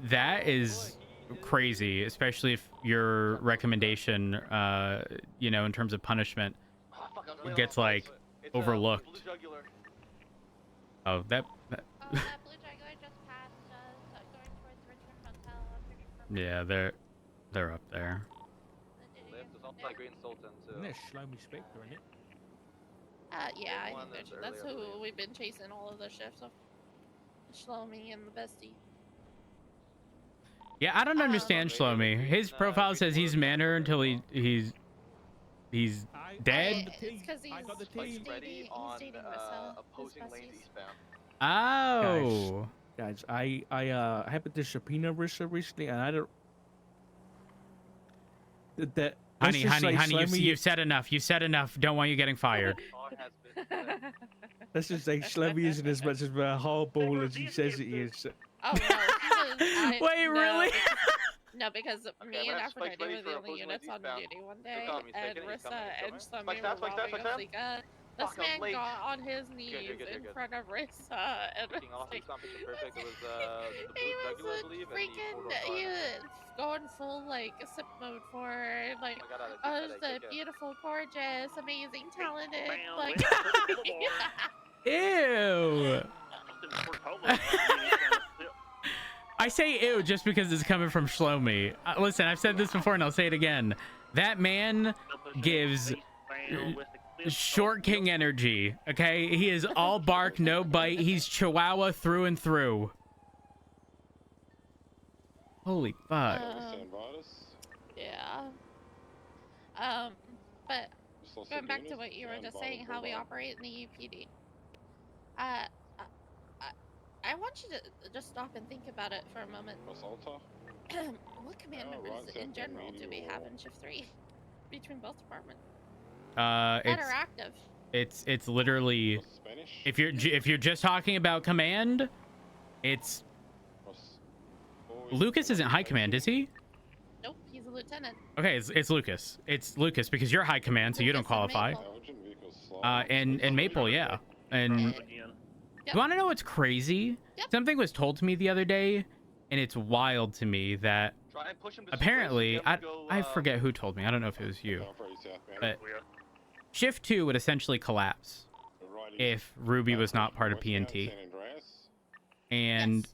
that is crazy, especially if your recommendation, you know, in terms of punishment, gets like overlooked. Oh, that Oh, that blue jugular just passed us, going towards Richmond Motel. I'm pretty sure. yeah, they're up there. Isn't there Shlomi Spectre in it? Yeah, I think that's who we've been chasing all of the shifts of. Shlomi and the bestie. Yeah, I don't understand Shlomi. His profile says he's manner until he's dead. It's because he's dating Rissa, his besties. Oh. Guys, I happened to subpoena Rissa recently, and I don't. That. Honey, you've said enough. You said enough. Don't want you getting fired. Let's just say Shlomi isn't as much of a hardball as he says he is. Oh no! Wait, really? No, because me and Aphrodite were the only units on duty one day, and Rissa and Shlomi were robbing a Fleeka. This man got on his knees in front of Rissa, and he was freaking going full like sip mode for like, oh, the beautiful, gorgeous, amazing, talented, like. Ew. I say ew just because it's coming from Shlomi. Listen, I've said this before and I'll say it again. That man gives short king energy, okay? He is all bark, no bite. He's Chihuahua through and through. Holy fuck. Yeah. But going back to what you were just saying, how we operate in the UPD. I want you to just stop and think about it for a moment. What command members in general do we have in Shift 3 between both departments? That are active. It's literally, if you're just talking about command, it's Lucas isn't high command, is he? Nope, he's a lieutenant. Okay, it's Lucas. It's Lucas because you're high command, so you don't qualify. And Maple, yeah. And you want to know what's crazy? Yep. Something was told to me the other day, and it's wild to me that apparently I forget who told me. I don't know if it was you, but Shift 2 would essentially collapse if Ruby was not part of PNT. And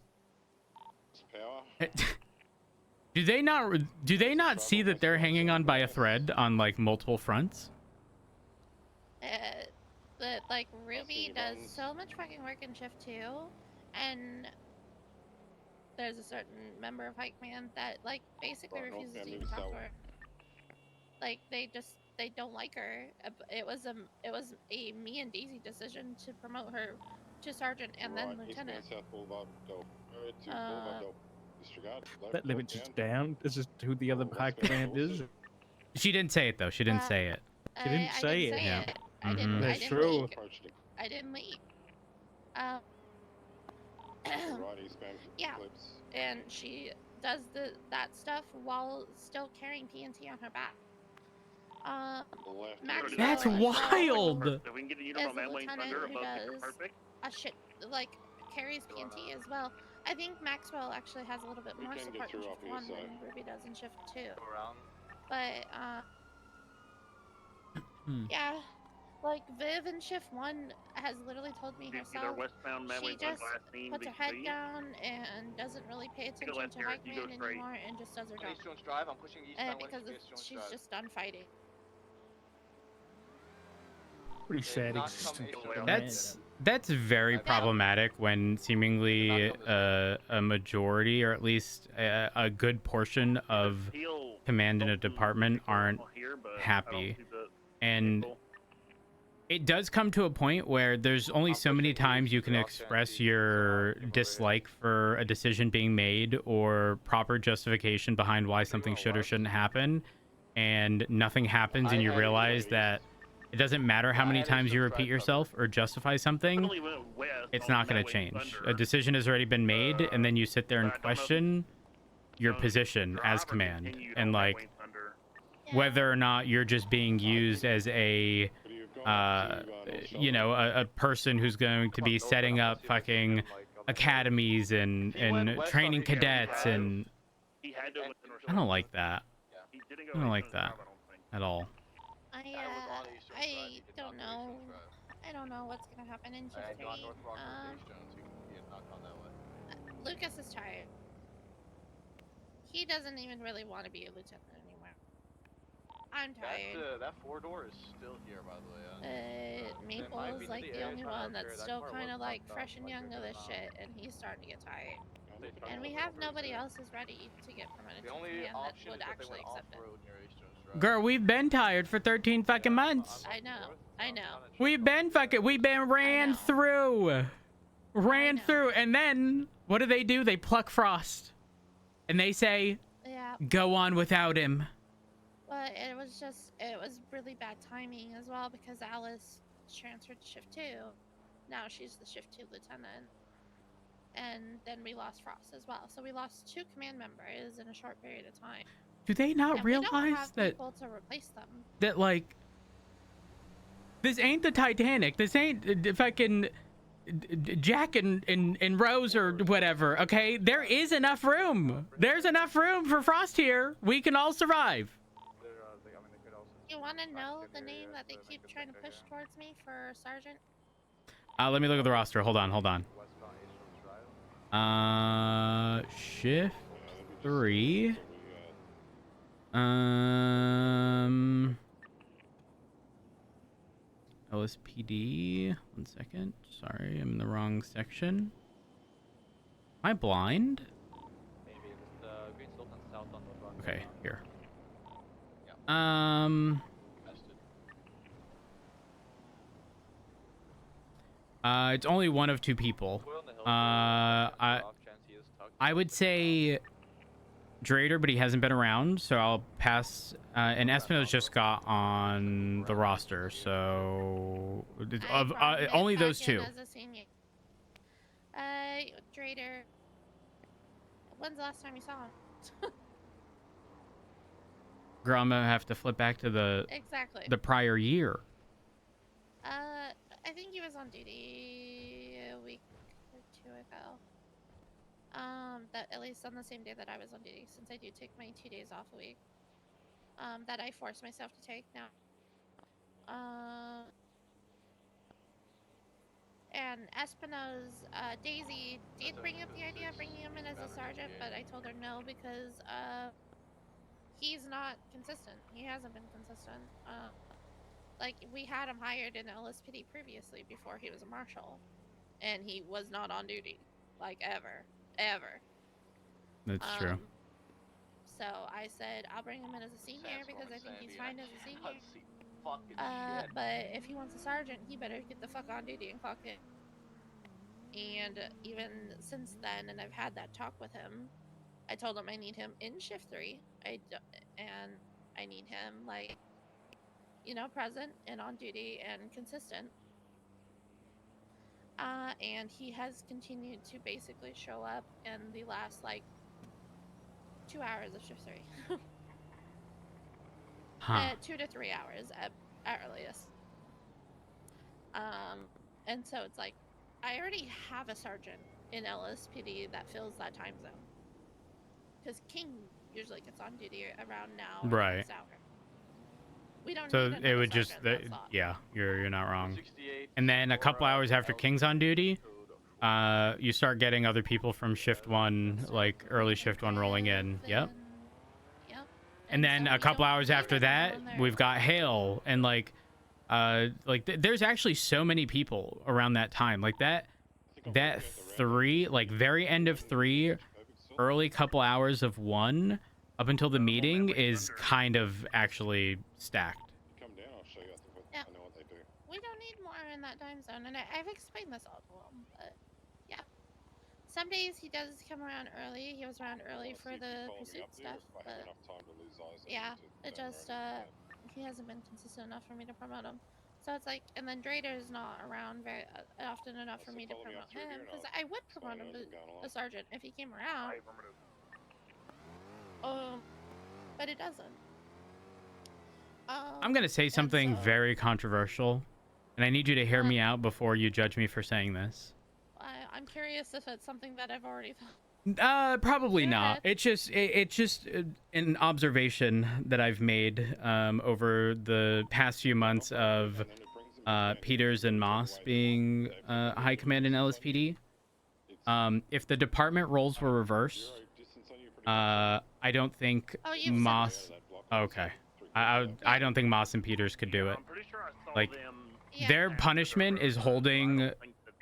do they not see that they're hanging on by a thread on like multiple fronts? That like Ruby does so much fucking work in Shift 2, and there's a certain member of High Command that like basically refuses to even talk to her. Like they don't like her. It was a me and Daisy decision to promote her to sergeant and then lieutenant. That limits it down. This is who the other High Command is. She didn't say it though. She didn't say it. She didn't say it. Yeah. That's true. I didn't leak. Yeah, and she does that stuff while still carrying PNT on her back. That's wild. Is a lieutenant who does a shit like carries PNT as well. I think Maxwell actually has a little bit more support in Shift 1 than Ruby does in Shift 2. But yeah. Like, Viv in Shift 1 has literally told me herself, she just puts her head down and doesn't really pay attention to High Command anymore and just does her job. And because she's just done fighting. Pretty sad existence. That's very problematic when seemingly a majority, or at least a good portion of command in a department aren't happy. And it does come to a point where there's only so many times you can express your dislike for a decision being made or proper justification behind why something should or shouldn't happen, and nothing happens and you realize that it doesn't matter how many times you repeat yourself or justify something, it's not going to change. A decision has already been made, and then you sit there and question your position as command and like whether or not you're just being used as a you know, a person who's going to be setting up fucking academies and training cadets and I don't like that. I don't like that at all. I don't know. I don't know what's gonna happen in shift 3. Lucas is tired. He doesn't even really want to be a lieutenant anymore. I'm tired. That 4-door is still here, by the way. Maple is like the only one that's still kind of like fresh and young of this shit, and he's starting to get tired. And we have nobody else who's ready to get promoted to command that would actually accept it. Girl, we've been tired for 13 fucking months. I know. We've been ran through. And then what do? They pluck Frost. And they say, yeah, go on without him. But it was really bad timing as well because Alice transferred to shift 2. Now she's the shift 2 lieutenant. And then we lost Frost as well. So we lost 2 command members in a short period of time. Do they not realize we don't have that people to replace them? That like this ain't the Titanic. This ain't fucking Jack and Rose or whatever. Okay, there is enough room. There's enough room for Frost here. We can all survive. You want to know the name that they keep trying to push towards me for sergeant? Let me look at the roster. Hold on. Shift 3. LSPD. 1 second. Sorry, I'm in the wrong section. Am I blind? Okay, here. It's only one of 2 people. I would say Drader, but he hasn't been around, so I'll pass. And Espino's just got on the roster, so only those 2. Drader. When's the last time you saw him? Girl, I'm gonna have to flip back to the prior year. I think he was on duty a week or 2 ago. That at least on the same day that I was on duty, since I do take my 2 days off a week. That I force myself to take now. And Espino's, Daisy did bring up the idea of bringing him in as a sergeant, but I told her no because, he's not consistent. He hasn't been consistent. Like, we had him hired in LSPD previously before he was a marshal, and he was not on duty, like, ever. That's true. So I said I'll bring him in as a senior because I think he's fine as a senior. But if he wants a sergeant, he better get the fuck on duty and clock in. And even since then, and I've had that talk with him, I told him I need him in shift 3. And I need him, like, you know, present and on duty and consistent. And he has continued to basically show up in the last, like, 2 hours of shift 3. 2 to 3 hours at earliest. And so it's like, I already have a sergeant in LSPD that fills that time zone. Because King usually gets on duty around now. Right. We don't so need it would just, yeah, you're not wrong. And then a couple hours after King's on duty, you start getting other people from shift 1, like early shift 1 rolling in. Yep. And then a couple hours after that, we've got Hale, and like there's actually so many people around that time. Like that 3, like very end of 3, early couple hours of 1, up until the meeting is kind of actually stacked. Yeah. We don't need more in that time zone, and I've explained this all to him, but yeah. Some days he does come around early. He was around early for the pursuit stuff, but yeah, it just, he hasn't been consistent enough for me to promote him. So it's like, and then Drader's not around very often enough for me to promote him, because I would promote him to a sergeant if he came around. But it doesn't. I'm gonna say something very controversial, and I need you to hear me out before you judge me for saying this. I'm curious curious if it's something that I've already thought. Probably Go not. ahead. It's just an observation that I've made over the past few months of Peters and Moss being high command in LSPD. If the department roles were reversed, I don't think Oh, you've Moss. said Okay, I don't think Moss and Peters could do it. I'm pretty sure I saw Like, them. Yeah. their punishment is holding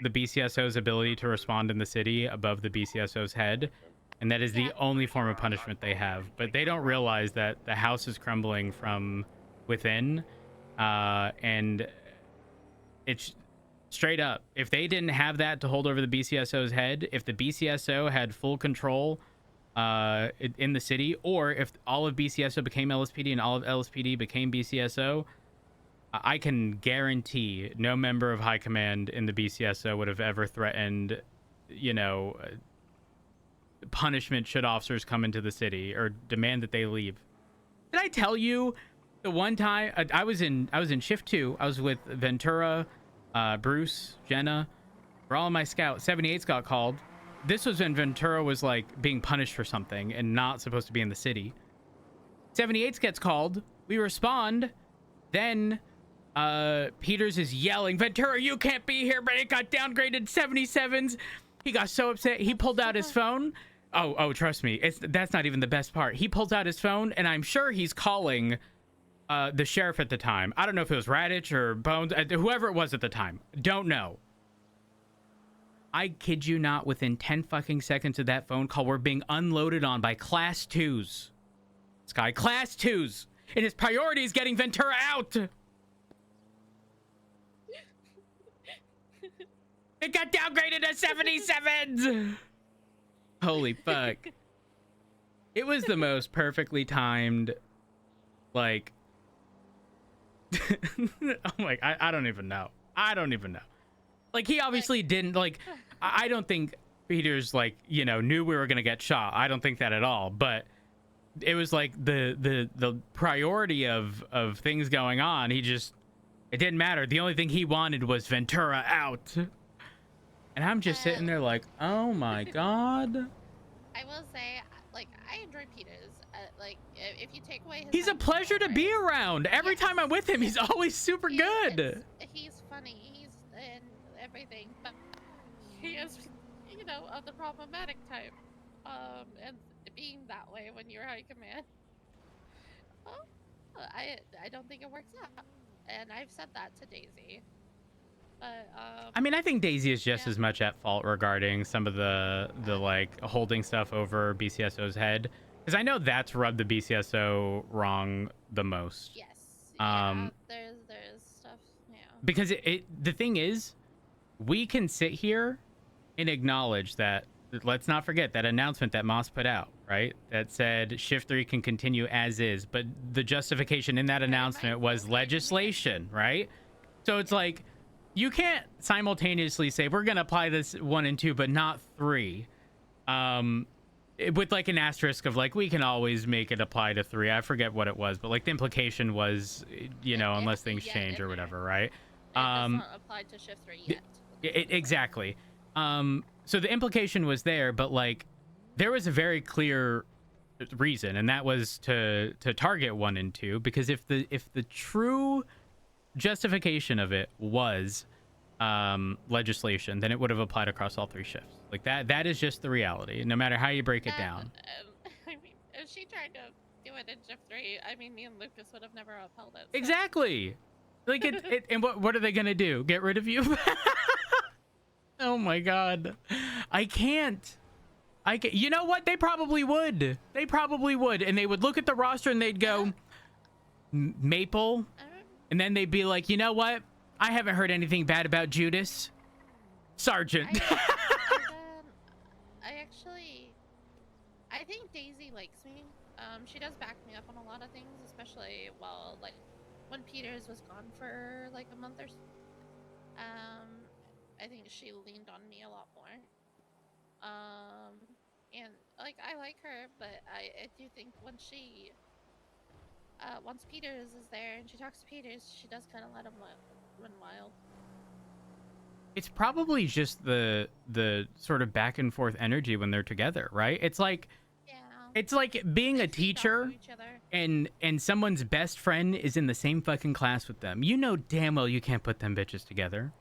the BCSO's ability to respond in the city above the BCSO's head, and that is the only form of punishment they have. But they don't realize that the house is crumbling from within, and it's straight up. If they didn't have that to hold over the BCSO's head, if the BCSO had full control in the city, or if all of BCSO became LSPD and all of LSPD became BCSO, I can guarantee no member of high command in the BCSO would have ever threatened, punishment should officers come into the city or demand that they leave. Did I tell you the one time I was in shift 2? I was with Ventura, Bruce, Jenna. We're all in my scout. 78's got called. This was when Ventura was like being punished for something and not supposed to be in the city. 78's gets called. We respond. Then Peters is yelling, Ventura, you can't be here, but it got downgraded 77s. He got so upset. He pulled out his phone. Oh, trust me. That's not even the best part. He pulls out his phone, and I'm sure he's calling the sheriff at the time. I don't know if it was Radich or Bones, whoever it was at the time. Don't know. I kid you not, within 10 fucking seconds of that phone call, we're being unloaded on by Class 2s. Sky Class 2s. And his priority is getting Ventura out. It got downgraded to 77s. Holy fuck. It was the most perfectly timed, like... oh my... I don't even know. Like, he obviously didn't, like... I don't think Peters, like, knew we were gonna get shot. I don't think that at all. But it was like the priority of things going on. He just... It didn't matter. The only thing he wanted was Ventura out. And I'm just sitting there like, oh my god. I will say, like, I enjoy Peters. Like, if you take away his... He's a pleasure to be around. Every time I'm with him, he's always super good. He's funny. He's and everything. But he is, of the problematic type. And being that way when you're high command. Well, I don't think it works out. And I've said that to Daisy. But, I mean, I think Daisy is just as much at fault regarding some of the like holding stuff over BCSO's head, because I know that's rubbed the BCSO wrong the most. Yes. Yeah, there's stuff. Yeah. Because the thing is, we can sit here and acknowledge that. Let's not forget that announcement that Moss put out, right? That said Shift 3 can continue as is, but the justification in that announcement was legislation, right? So it's like, you can't simultaneously say we're gonna apply this 1 and 2 but not 3, with like an asterisk of like, we can always make it apply to 3. I forget what it was, but like the implication was, unless things change or whatever, right? It does not apply to Shift 3 yet. Exactly. So the implication was there, but like there was a very clear reason, and that was to target 1 and 2, because if the true justification of it was legislation, then it would have applied across all 3 shifts. Like that is just the reality, no matter how you break it down. I mean, if she tried to do it in Shift 3, I mean, me and Lucas would have never upheld it. So. Exactly. Like and what are they gonna do? Get rid of you? Oh my god. I can't. You know what? They probably would. And they would look at the roster and they'd go, Maple. And then they'd be like, you know what? I haven't heard anything bad about Judas. Sergeant. I think Daisy likes me. She does back me up on a lot of things, especially like when Peters was gone for like a month or so. I think she leaned on me a lot more. And like I like her, but I do think when she once Peters is there and she talks to Peters, she does kind of let him run wild. it's probably just the sort of back and forth energy when they're together, right? It's like being a Feed off of teacher each other. and someone's best friend is in the same fucking class with them. You know damn well you can't put them bitches together.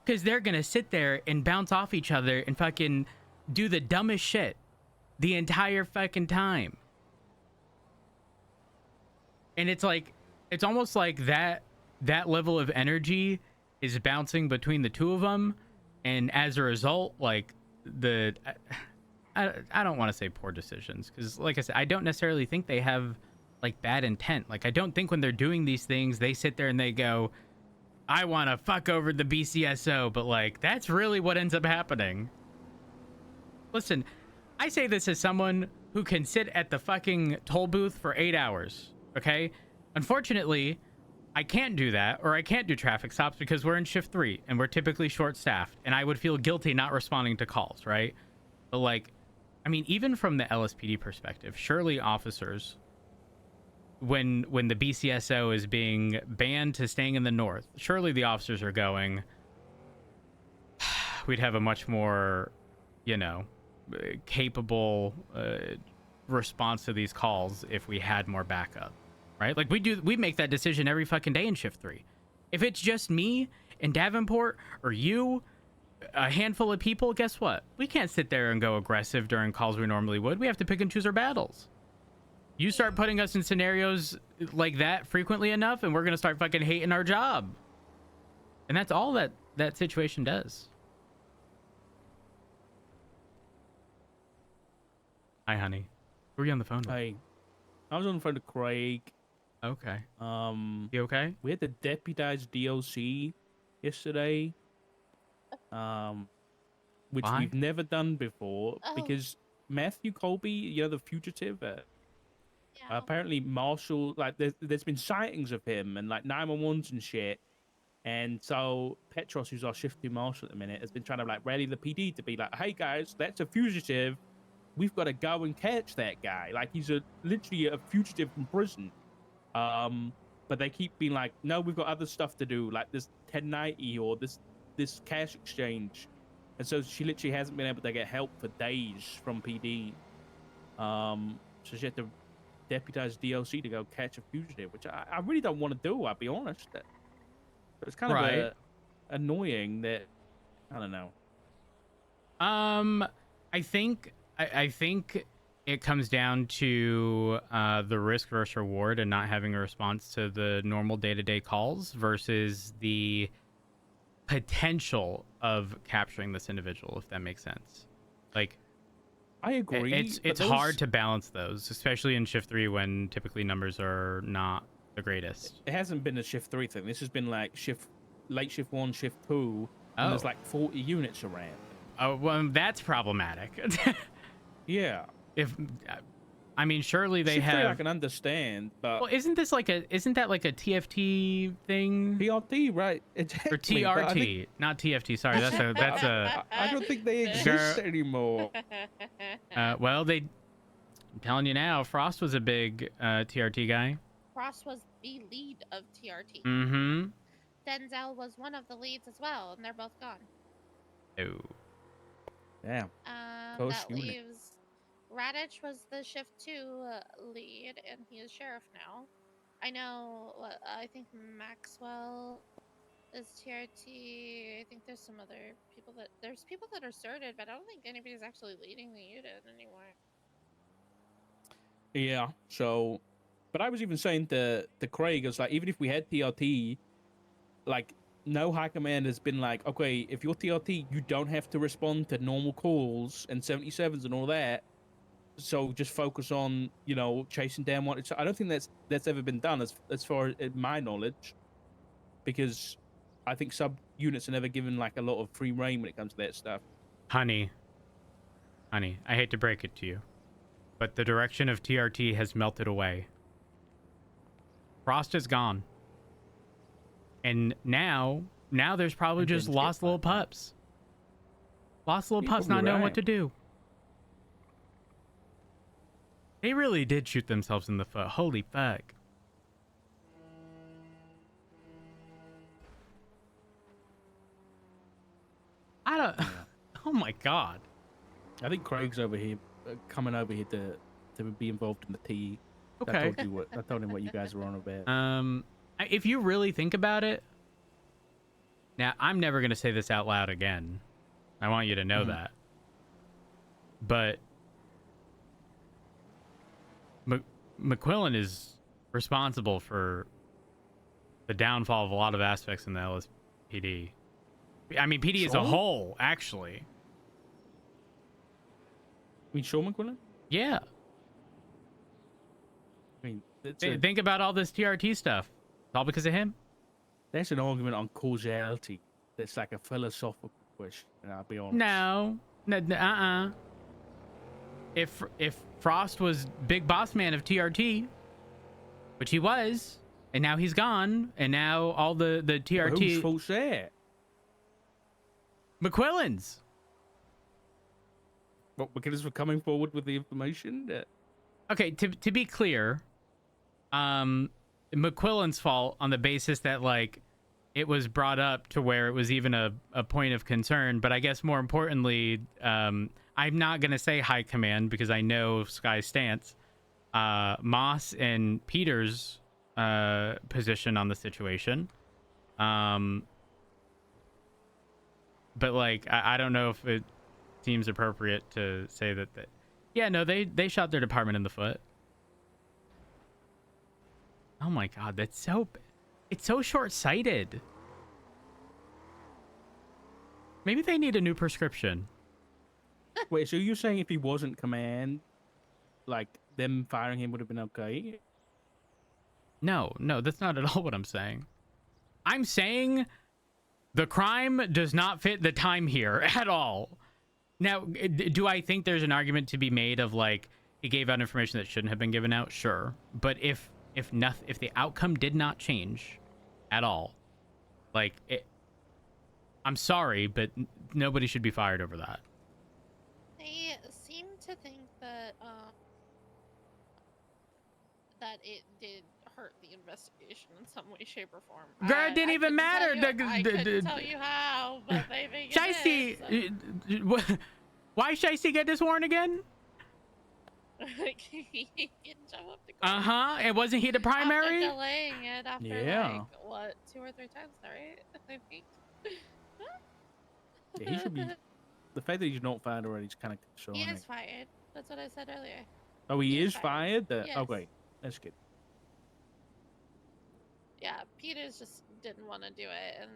Because they're gonna sit there and bounce off each other and fucking do the dumbest shit the entire fucking time. And it's like, it's almost like that level of energy is bouncing between the two of them. And as a result, like, I don't want to say poor decisions. Because, like I said, I don't necessarily think they have, like, bad intent. Like, I don't think when they're doing these things, they sit there and they go, I want to fuck over the BCSO, but like, that's really what ends up happening. Listen, I say this as someone who can sit at the fucking toll booth for 8 hours, okay? Unfortunately, I can't do that, or I can't do traffic stops because we're in shift 3 and we're typically short-staffed, and I would feel guilty not responding to calls, right? But like, I mean, even from the LSPD perspective, surely officers, when the BCSO is being banned to staying in the north, surely the officers are going, we'd have a much more, you know, capable response to these calls if we had more backup, right? Like we make that decision every fucking day in shift 3. If it's just me and Davenport or you, a handful of people, guess what? We can't sit there and go aggressive during calls we normally would. We have to pick and choose our battles. You start putting us in scenarios like that frequently enough, and we're going to start fucking hating our job. And that's all that situation does. Hi, honey. Who are you on the phone with? Hey, I was on the phone to Craig. Okay. You okay? We had the deputized DLC yesterday. Which Why? we've never done before Oh. because Matthew Colby, you know, the fugitive, Yeah. apparently Marshall, like there's been sightings of him and like 911s and shit. And so Petros, who's our shift 2 marshal at the minute, has been trying to like rally the PD to be like, hey guys, that's a fugitive. We've got to go and catch that guy. Like he's literally a fugitive from prison. But they keep being like, no, we've got other stuff to do, like this 1090 or this cash exchange. And so she literally hasn't been able to get help for days from PD. So she had to deputize DLC to go catch a fugitive, which I really don't want to do, I'll be honest. But it's kind of annoying that, I don't know. I think it comes down to the risk versus reward and not having a response to the normal day-to-day calls versus the potential of capturing this individual, if that makes sense. Like, I agree. It's hard to balance those, especially in shift 3 when typically numbers are not the greatest. It hasn't been a shift 3 thing. This has been like late shift 1, shift 2, and there's like 40 units around. Oh, well, that's problematic. Yeah. I mean, surely they shift have. 3 I can understand, but Well, isn't that like a TFT thing? PRT, right? Or TRT, not TFT. Sorry, that's a. I don't think they exist anymore. Well, I'm telling you now, Frost was a big TRT guy. Frost was the lead of TRT. Mm-hmm. Denzel was one of the leads as well, and they're both gone. Oh. Yeah. That leaves Radich was the shift 2 lead, and he is sheriff now. I know. I think Maxwell is TRT. I think there's some other people there's people that are certed, but I don't think anybody's actually leading the unit anymore. Yeah. So, but I was even saying to Craig, it's like even if we had TRT, like no high command has been like, okay, if you're TRT, you don't have to respond to normal calls and 77s and all that. So just focus on, you know, chasing down what. So I don't think that's ever been done as far as my knowledge, because I think sub units are never given like a lot of free reign when it comes to that stuff. Honey, I hate to break it to you, but the direction of TRT has melted away. Frost is gone. And now there's probably just lost little pups. Lost little pups not knowing what to do. They really did shoot themselves in the foot. Holy fuck. my God. I think Craig's over here, coming over here to be involved in the tea. Okay. I told him what you guys were on about. If you really think about it, now I'm never gonna say this out loud again. I want you to know that. But McQuillan is responsible for the downfall of a lot of aspects in the LSPD. I mean, PD as a whole, actually. I mean, Sean McQuillan? Yeah. I mean, Think about all this TRT stuff. It's all because of him. There's an argument on causality. That's like a philosophical question, and I'll be honest. No. If Frost was big boss man of TRT, which he was, and now he's gone, and now all the TRT... But whose fault's that? McQuillan's. What, because we're coming forward with the information? Okay, to be clear, McQuillan's fault on the basis that, like, it was brought up to where it was even a point of concern. But I guess more importantly, I'm not going to say high command because I know Sky's stance. Moss and Peter's position on the situation. But, like, I don't know if it seems appropriate to say that yeah, no, they shot their department in the foot. Oh my God, it's so short-sighted. Maybe they need a new prescription. Wait, so you're saying if he wasn't command, like, them firing him would have been okay? No, that's not at all what I'm saying. I'm saying the crime does not fit the time here at all. Now, do I think there's an argument to be made of, like, he gave out information that shouldn't have been given out? Sure. But if the outcome did not change at all, like, I'm sorry, but nobody should be fired over that. They seem to think that that it did hurt the investigation in some way, shape, or form. Girl, it didn't even matter. I couldn't tell you how, but they think it is. Shiesty, why Shiesty get this warrant again? He didn't show up to court. And wasn't he the primary? After delaying it after like what, 2 or 3 times, right? I think. Yeah, he should be. The fact that he's not fired already is kind of concerning. He is fired. That's what I said earlier. Oh, he is fired? Yes. Oh, great. That's good. Yeah, Peters just didn't want to do it, and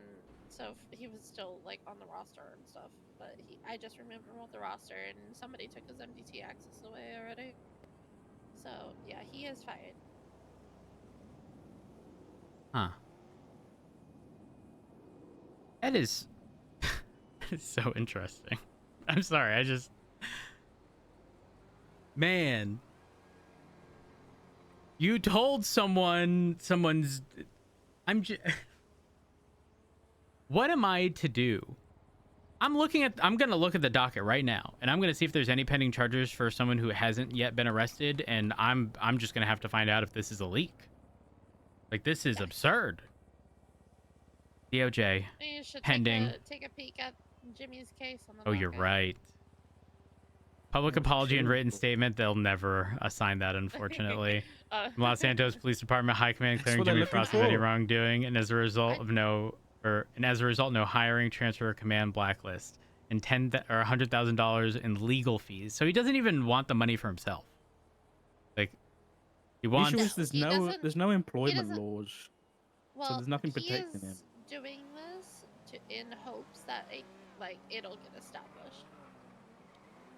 so he was still like on the roster and stuff. But I just removed him off the roster, and somebody took his MDT access away already. So yeah, he is fired. Huh. That is so interesting. I'm sorry, man, you told someone's what am I to do? I'm gonna look at the docket right now, and I'm gonna see if there's any pending charges for someone who hasn't yet been arrested, and I'm just gonna have to find out if this is a leak. Like, this is absurd. DOJ You should pending. take a peek at Jimmy's case on the Oh, you're right. Public apology and written statement. They'll never assign that, unfortunately. Los Santos Police Department High Command clearing Jimmy Frost of any wrongdoing, and as a result, no hiring, transfer, or command blacklist, and $100,000 in legal fees. So he doesn't even want the money for himself. Like, he wants. The issue is there's no employment laws, well, so there's nothing protecting him. Doing this in hopes that it'll get established.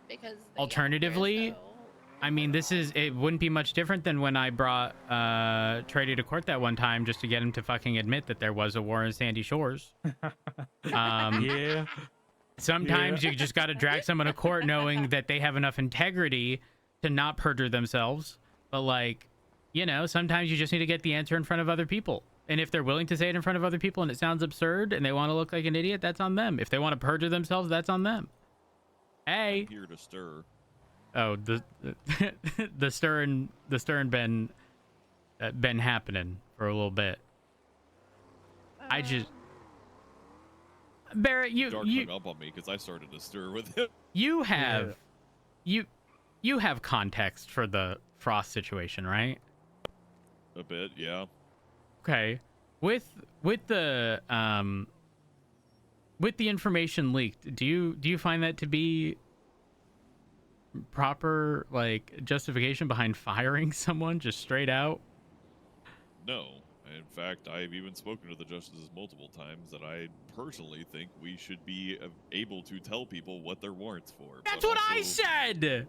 Because alternatively, I mean, it wouldn't be much different than when I brought Trady to court that one time just to get him to fucking admit that there was a war in Sandy Shores. Yeah. Sometimes you just got to drag someone to court knowing that they have enough integrity to not perjure themselves. But, like, you know, sometimes you just need to get the answer in front of other people. And if they're willing to say it in front of other people and it sounds absurd and they want to look like an idiot, that's on them. If they want to perjure themselves, that's on them. Hey. I'm here to stir. Oh, the stirring been happening for a little bit. Barrett, Dark hung up on me because I started to stir with him. you have you have context for the Frost situation, right? A bit, yeah. Okay. With the information leaked, do you find that to be proper, like, justification behind firing someone just straight out? No. In fact, I've even spoken to the justices multiple times that I personally think we should be able to tell people what their warrants for. That's what I said!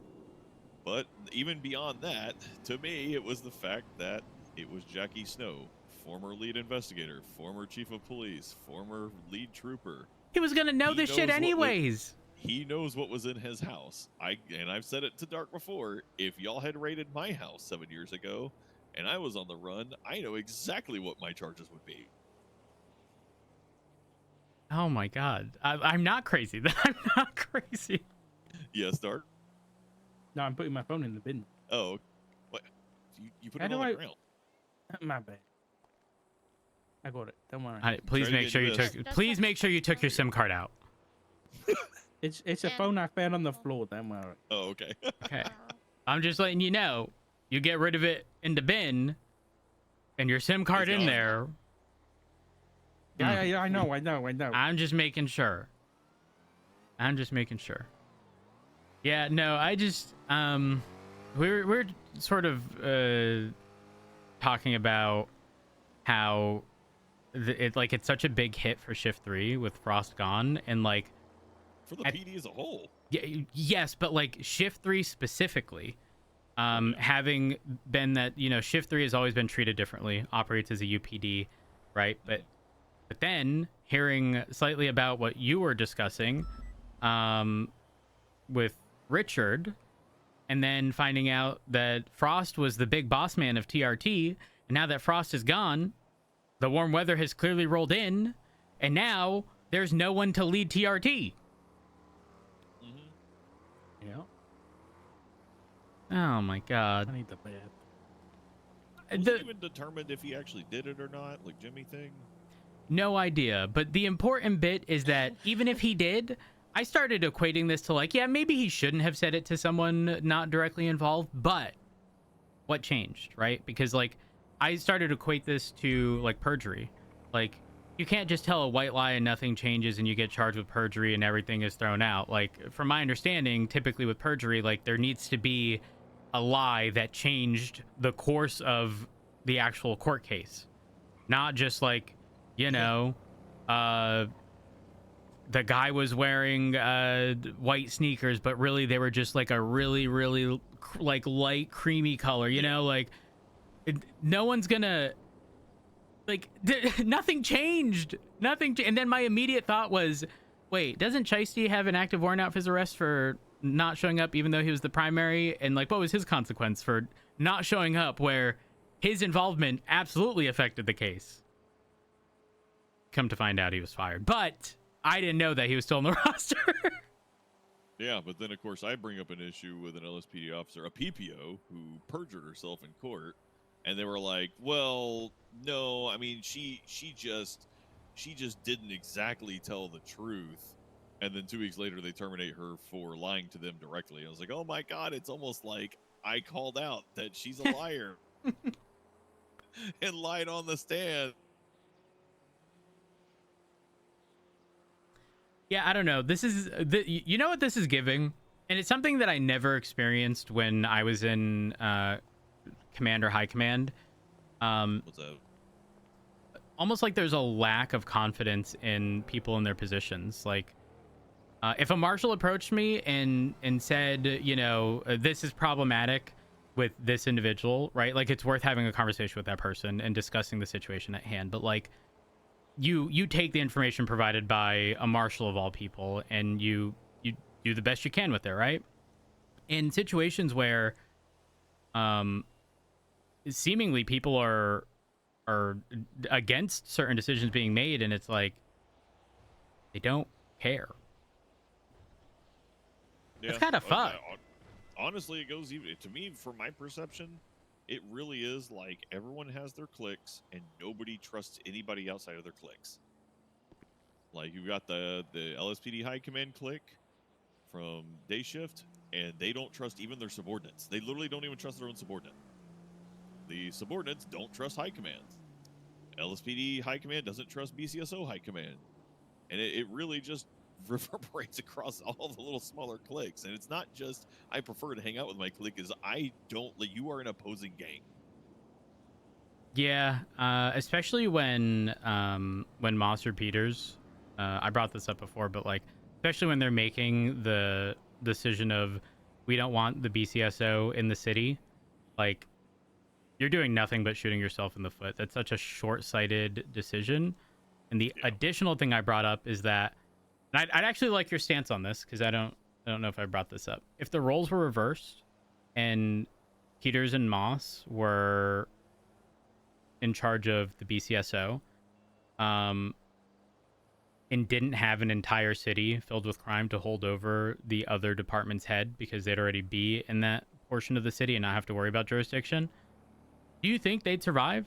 But even beyond that, to me, it was the fact that it was Jackie Snow, former lead investigator, former chief of police, former lead trooper. He was gonna know this shit anyways. He knows what was in his house. And I've said it to Dark before. If y'all had raided my house 7 years ago, and I was on the run, I know exactly what my charges would be. Oh my god, I'm not crazy. I'm not crazy. Yes, Dark. No, I'm putting my phone in the bin. Oh, what? You put it on the ground. My bad. I got it. Don't worry. Please make sure you took. Please make sure you took your SIM card out. It's a phone I found on the floor. Don't worry. Oh, okay. Okay. I'm just letting you know. You get rid of it in the bin, and your SIM card in there. Yeah, I know. I'm just making sure. Yeah, no, I just we're sort of talking about how it's such a big hit for Shift 3 with Frost gone, and like for the PD as a whole. Yeah, yes, but like Shift 3 specifically, having been that, you know, Shift 3 has always been treated differently, operates as a UPD, right? But then hearing slightly about what you were discussing with Richard, and then finding out that Frost was the big boss man of TRT, and now that Frost is gone, the warm weather has clearly rolled in, and now there's no one to lead TRT. Yeah. Oh my god. I need the bed. Was it even determined if he actually did it or not, like Jimmy thing? No idea, but the important bit is that even if he did, I started equating this to like, yeah, maybe he shouldn't have said it to someone not directly involved, but what changed, right? Because like I started to equate this to like perjury. Like you can't just tell a white lie and nothing changes and you get charged with perjury and everything is thrown out. Like from my understanding, typically with perjury, like there needs to be a lie that changed the course of the actual court case. Not just like, you know, the guy was wearing white sneakers, but really they were just like a really like light creamy color, you know, like no one's gonna like nothing changed. And then my immediate thought was, wait, doesn't Shiesty have an active warrant out for his arrest for not showing up even though he was the primary? And like what was his consequence for not showing up where his involvement absolutely affected the case? Come to find out he was fired, but I didn't know that he was still on the roster. Yeah, but then of course I bring up an issue with an LSPD officer, a PPO, who perjured herself in court, and they were like, "Well, no, I mean she just didn't exactly tell the truth." And then 2 weeks later, they terminate her for lying to them directly. I was like, "Oh my god, it's almost like I called out that she's a liar and lied on the stand." Yeah, I don't know. This is you know what this is giving, and it's something that I never experienced when I was in command or high command. What's that? Almost like there's a lack of confidence in people in their positions. Like, if a marshal approached me and said, you know, this is problematic with this individual, right? Like, it's worth having a conversation with that person and discussing the situation at hand. But like, you take the information provided by a marshal of all people and you do the best you can with it, right? In situations where seemingly people are against certain decisions being made, and it's like they don't care. Yeah, it's kind of fun. Honestly, it goes even to me, from my perception, it really is like everyone has their cliques and nobody trusts anybody outside of their cliques. Like you've got the LSPD high command click from day shift, and they don't trust even their subordinates. They literally don't even trust their own subordinate. The subordinates don't trust high command. LSPD high command doesn't trust BCSO high command, and it really just reverberates across all the little smaller cliques. And it's not just I prefer to hang out with my clique, is I don't let you are an opposing gang. Yeah, especially when Moss or Peters, I brought this up before, but like, especially when they're making the decision of we don't want the BCSO in the city, like, you're doing nothing but shooting yourself in the foot. That's such a short-sighted decision. And the additional thing I brought up is that, and I'd actually like your stance on this, because I don't know if I brought this up. If the roles were reversed and Peters and Moss were in charge of the BCSO, and didn't have an entire city filled with crime to hold over the other department's head because they'd already be in that portion of the city and not have to worry about jurisdiction, do you think they'd survive?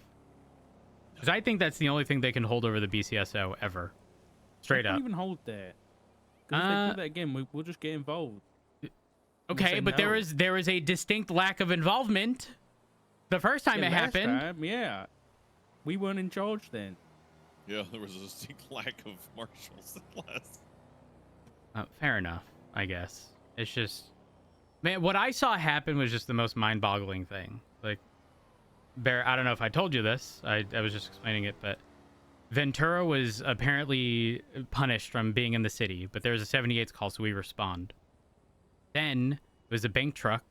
Because I think that's the only thing they can hold over the BCSO ever. Straight They up. can't even hold that. Because if they do that again, we'll just get involved. Okay, but no. there is a distinct lack of involvement the first time it last happened. time, yeah. We weren't in charge then. Yeah, there was a distinct lack of marshals last. Fair enough, I guess. It's just, man, what I saw happen was just the most mind-boggling thing. Like, Bear, I don't know if I told you this. I was just explaining it, but Ventura was apparently punished from being in the city, but there's a 78th call, so we respond. Then it was a bank truck.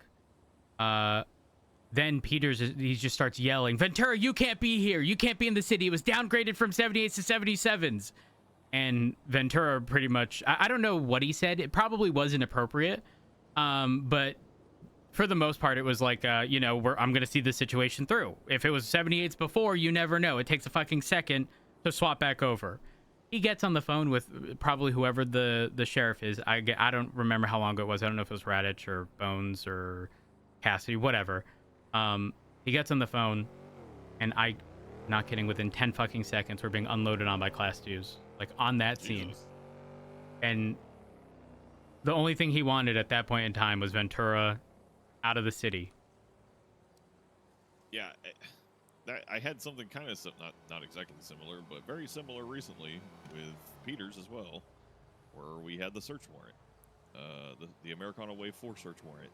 Then Peters, he just starts yelling, Ventura, you can't be here. You can't be in the city. It was downgraded from 78s to 77s. And Ventura pretty much, I don't know what he said. It probably was inappropriate. But for the most part, it was like, you know, I'm going to see the situation through. If it was 78s before, you never know. It takes a fucking second to swap back over. He gets on the phone with probably whoever the sheriff is. I don't remember how long ago it was. I don't know if it was Radich or Bones or Cassidy, whatever. He gets on the phone, and not kidding, within 10 fucking seconds, we're being unloaded on by Class 2s. Like, on that scene. Jesus. And the only thing he wanted at that point in time was Ventura out of the city. Yeah, I had something kind of not exactly similar, but very similar recently with Peters as well, where we had the search warrant, the Americana Wave 4 search warrant.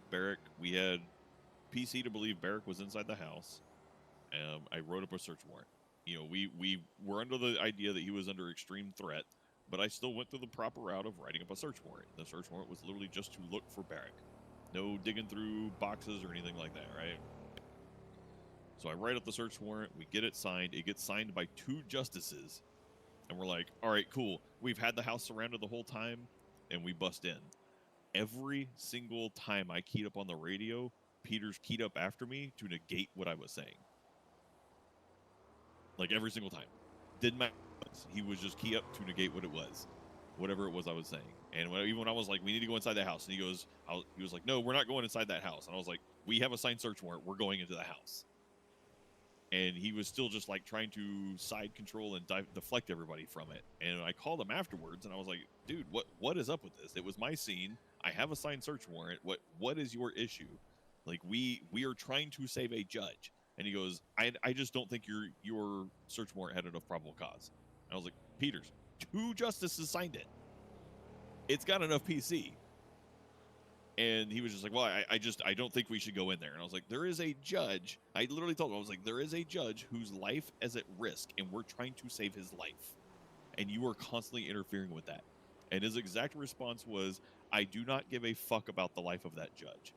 Barrick, we had PC to believe Barrick was inside the house. I wrote up a search warrant. You know, we were under the idea that he was under extreme threat, but I still went through the proper route of writing up a search warrant. The search warrant was literally just to look for Barrick. No digging through boxes or anything like that, right? So I write up the search warrant, we get it signed, it gets signed by 2 justices, and we're like, all right, cool. We've had the house surrounded the whole time, and we bust in. Every single time I keyed up on the radio, Peters keyed up after me to negate what I was saying. Like, every single time. Didn't matter. He was just key up to negate what it was. Whatever it was I was saying. And even when I was like, we need to go inside that house, and he was like, no, we're not going inside that house. And I was like, we have a signed search warrant. We're going into the house. And he was still just like trying to side control and deflect everybody from it. And I called him afterwards, and I was like, dude, what is up with this? It was my scene. I have a signed search warrant. What is your issue? Like, we are trying to save a judge. And he goes, I just don't think your search warrant had enough probable cause. And I was like, Peters, 2 justices signed it. It's got enough PC. And he was just like, well, I don't think we should go in there. And I was like, there is a judge. I literally told him, I was like, there is a judge whose life is at risk, and we're trying to save his life. And you are constantly interfering with that. And his exact response was, I do not give a fuck about the life of that judge.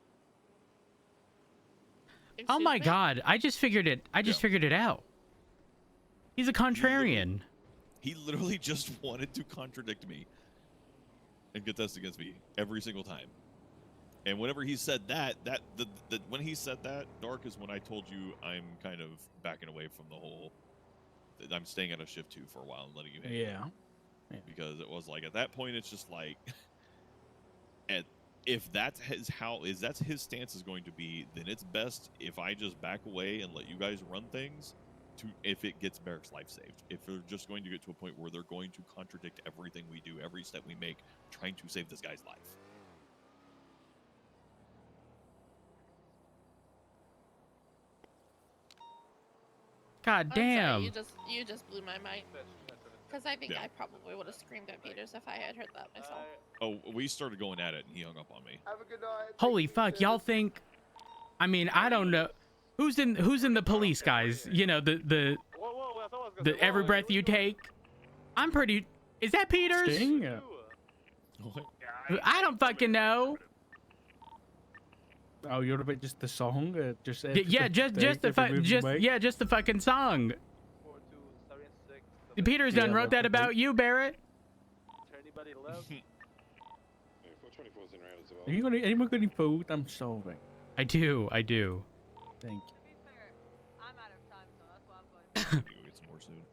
Oh my Excuse me? God. I just figured it out. He's a contrarian. He literally just wanted to contradict me and contest against me every single time. And whenever he said when he said that, Dark, is when I told you I'm kind of backing away from the whole, I'm staying out of shift 2 for a while and letting you hang. Yeah. Because it was like, at that point, it's just like, if that's his stance is going to be, then it's best if I just back away and let you guys run things if it gets Merrick's life saved. If they're just going to get to a point where they're going to contradict everything we do, every step we make, trying to save this guy's life. God I'm sorry, damn. you just blew my mind. Because I think I probably would have screamed at Peters if I had heard that myself. Oh, we started going at it, and he hung up on me. Have a good night. Holy fuck, y'all think? I mean, I don't know. Who's in the police, guys? You know, the every breath you take. I'm pretty. Is that Peters? Sting? Yeah. I don't fucking know. Oh, you're a bit just the song, just Yeah, just the fucking song. Peters done wrote that about you, Barrett. Are you anyone got any food? I'm starving. I do. Thank you. I'm out of time, so that's why I'm going. Go get some more soon.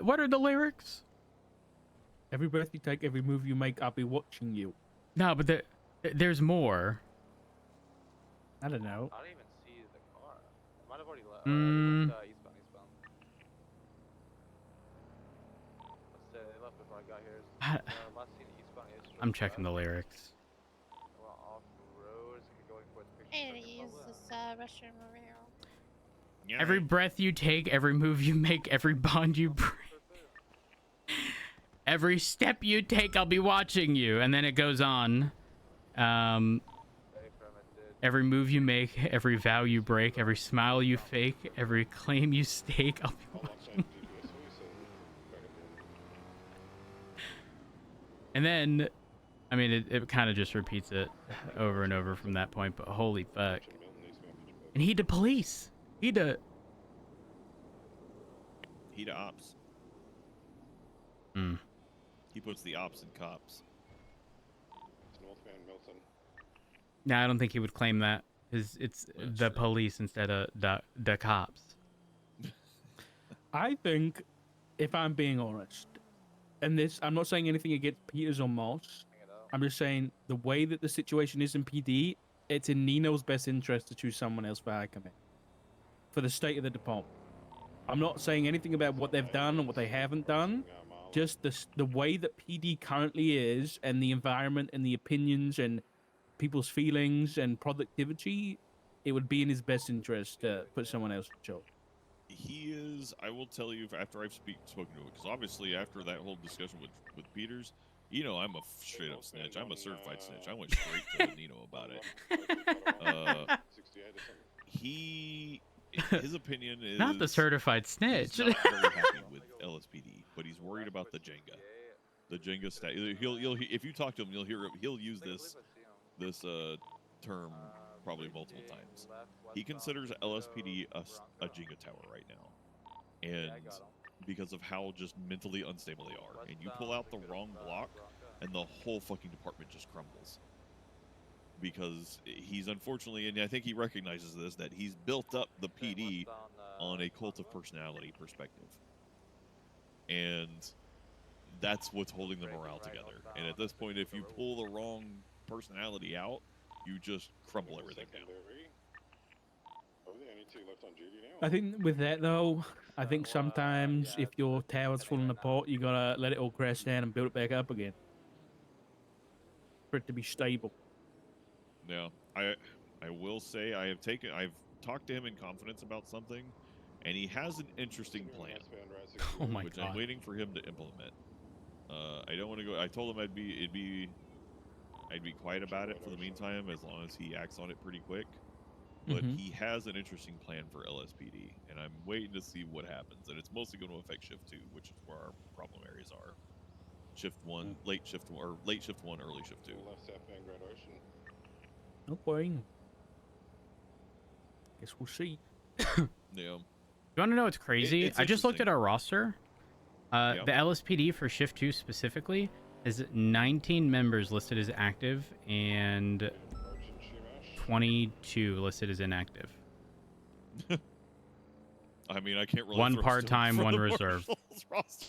What are the lyrics? Every breath you take, every move you make, I'll be watching you. No, but there's more. I don't know. I don't even see the car. It might have already left. Mm. Eastbound. Let's say they left before I got here. Last seen eastbound is I'm checking the lyrics. off road. Going for the I need to use this restroom over here. Yeah, Every breath you take, every move you make, every bond you break, every step you take, I'll be watching you. And then it goes on. Every move you make, every vow you break, every smile you fake, every claim you stake, I'll be watching. And then, I mean, it kind of just repeats it over and over from that point, but holy fuck. And he the police. He the ops. Hmm. He puts the ops in cops. No, I don't think he would claim that. It's That's the true. police instead of the cops. I think, if I'm being honest, and this, I'm not saying anything against Peters or Moss. I'm just saying the way that the situation is in PD, it's in Nino's best interest to choose someone else for high command. For the state of the department. I'm not saying anything about what they've done or what they haven't done. Just the way that PD currently is, and the environment and the opinions and people's feelings and productivity, it would be in his best interest to put someone else in charge. He is, I will tell you after I've spoken to him, because obviously after that whole discussion with Peters, you know I'm a straight up snitch. I'm a certified snitch. I went straight to Nino about it. His opinion is Not the certified snitch. He's not very happy with LSPD, but he's worried about the Jenga. The Jenga stat. He'll if you talk to him, he'll use this term probably multiple times. He considers LSPD a Jenga tower right now, and because of how just mentally unstable they are, and you pull out the wrong block, and the whole fucking department just crumbles. Because he's unfortunately, and I think he recognizes this, that he's built up the PD on a cult of personality perspective, and that's what's holding the morale together. And at this point, if you pull the wrong personality out, you just crumble everything down. I think with that though, I think sometimes if your tower's falling apart, you gotta let it all crash down and build it back up again for it to be stable. Now, I will say I've talked to him in confidence about something, and he has an interesting plan, Oh my which god. I'm waiting for him to implement. I don't want to go. I told him I'd be quiet about it for the meantime, as long as he acts on it pretty quick. But he has an interesting plan for LSPD, and I'm waiting to see what happens. And it's mostly going to affect Shift 2, which is where our problem areas are. Shift 1, late Shift 1, or late Shift 1, early Shift 2. No point. Guess we'll see. Yeah. You want to know what's crazy? It's I just looked at interesting. our roster. Yep. The LSPD for Shift 2 specifically is 19 members listed as active and 22 listed as inactive. I mean, I can't really One throw part-time, stones from one the reserve. Marshals roster.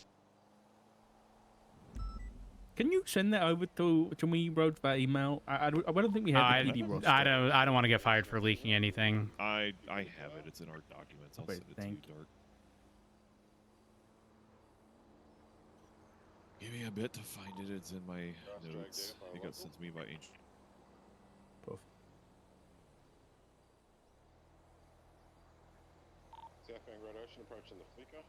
Can you send that over to me, Road, by email? I don't think we have the PD roster. I don't want to get fired for leaking anything. I have it. It's in our documents. I'll Great, send it to you, thank you. Dark. Give me a bit to find it. It's in my notes. It got sent to me by Angel. Puff. Southbound Great Ocean approaching the flicker.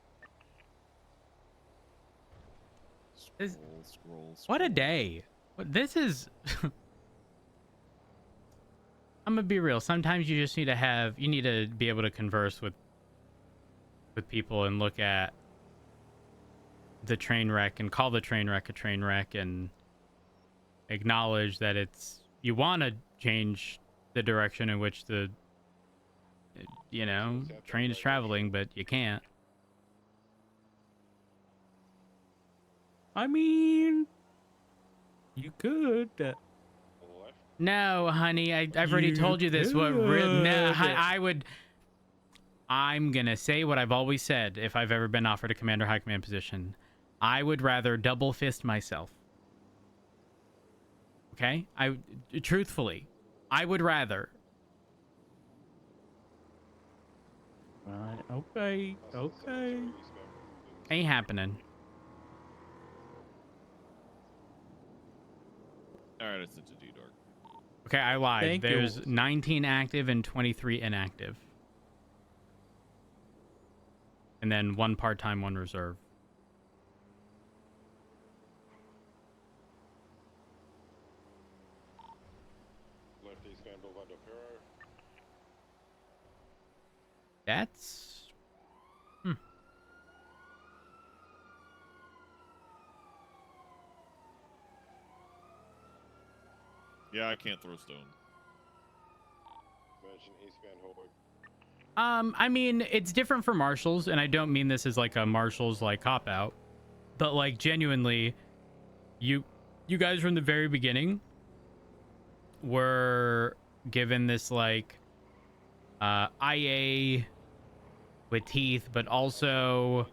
Scroll. What a day. This is... I'm gonna be real. Sometimes you just need to be able to converse with people and look at the train wreck and call the train wreck a train wreck and acknowledge that you want to change the direction in which the train is traveling, but you can't. I mean, you could. No, honey, I've already told you this. I'm gonna say what I've always said if I've ever been offered a commander high command position. I would rather double fist myself. Okay? Truthfully, I would rather. Right, okay. Ain't happening. Alright, it's into D-Dark. Okay, I lied. Thank you. There's 19 active and 23 inactive. And then 1 part-time, 1 reserve. Left eastbound Boulevard del Perro. That's... Yeah, I can't throw stone. Merchant eastbound Hallway. I mean, it's different for marshals, and I don't mean this as like a marshals like cop out, but like genuinely, you guys from the very beginning were given this like IA with teeth, but also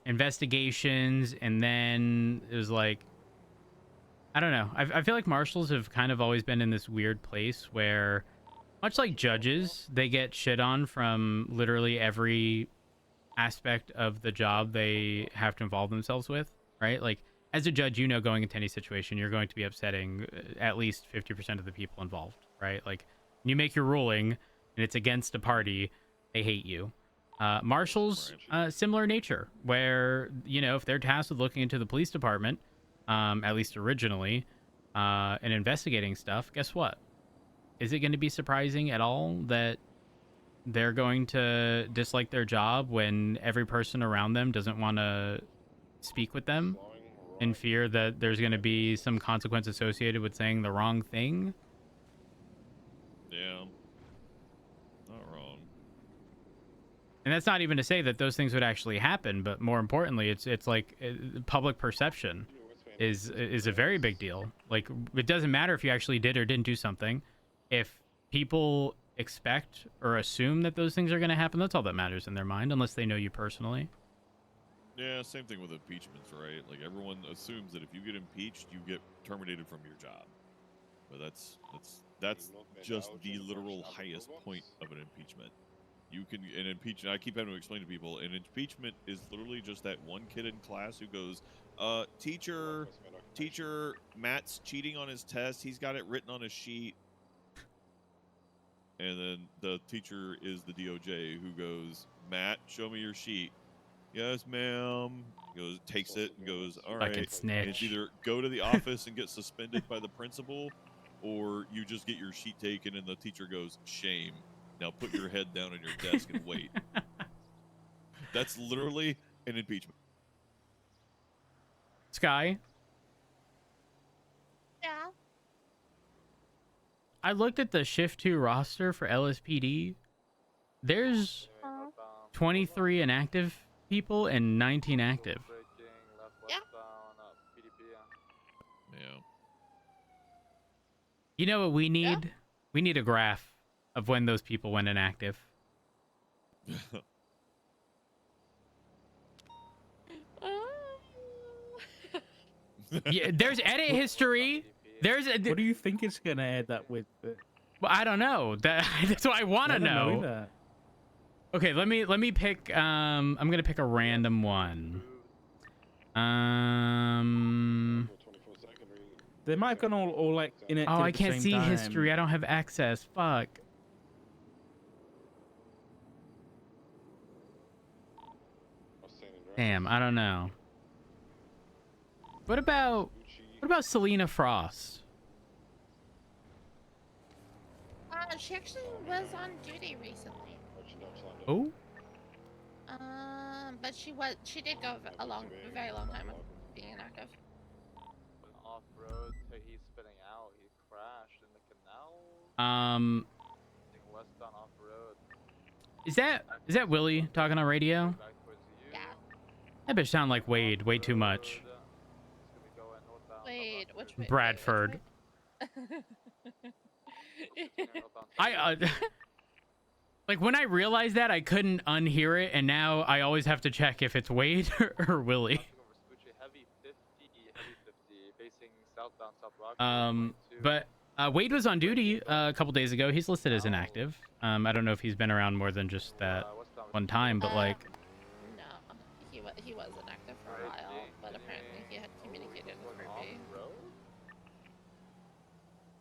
investigations, and then it was like, I don't know. I feel like marshals have kind of always been in this weird place where, much like judges, they get shit on from literally every aspect of the job they have to involve themselves with, right? Like, as a judge, going into any situation, you're going to be upsetting at least 50% of the people involved, right? Like, when you make your ruling and it's against a party, they hate you. Marshals, similar nature, where, if they're tasked with looking into the police department, at least originally, and investigating stuff, guess what? Is it going to be surprising at all that they're going to dislike their job when every person around them doesn't want to speak with them in fear that there's going to be some consequence associated with saying the wrong thing? Yeah. Not wrong. And that's not even to say that those things would actually happen, but more importantly, it's like public perception is a very big deal. Like, it doesn't matter if you actually did or didn't do something. If people expect or assume that those things are going to happen, that's all that matters in their mind, unless they know you personally. Yeah, same thing with impeachments, right? Like, everyone assumes that if you get impeached, you get terminated from your job. But that's just the literal highest point of an impeachment. You can I keep having to explain to people, an impeachment is literally just that one kid in class who goes, teacher, Matt's cheating on his test. He's got it written on a sheet. And then the teacher is the DOJ who goes, Matt, show me your sheet. Yes, ma'am. Goes, takes it and goes, all right. Fucking snitch. And it's either go to the office and get suspended by the principal, or you just get your sheet taken and the teacher goes, shame. Now put your head down on your desk and wait. That's literally an impeachment. Sky? Yeah. I looked at the Shift 2 roster for LSPD. There's 23 inactive people and 19 active. Yeah. Yeah. You know what we need? We need a graph of when those people went inactive. Yeah, there's edit history. There's a, What do you think it's gonna add that with? well, I don't know. That's what I want to I don't know. either. Okay, let me pick. I'm gonna pick a random one. 24-second read. They might have gone all like inactive Oh, I at the can't same see time. history. I don't have access. Fuck. Outstanding driver. Damn, I don't know. What about Selena Frost? She actually was on duty recently. Oh, But she did go a very long time of being inactive. Off road, so he's spinning out. He crashed in the canal. Westbound off road. is that Willie talking on radio? Back towards you. Yeah. That bitch sound like Wade way too much. He's gonna be going northbound. Wait, which way? Bradford. I like when I realized that I couldn't unhear it, and now I always have to check if it's Wade or Willie. Heavy 50, facing southbound South Rock. But Wade was on duty a couple days ago. He's listed as inactive. I don't know if he's been around more than just that one time, but like, No, he was inactive for a while, but apparently he had communicated with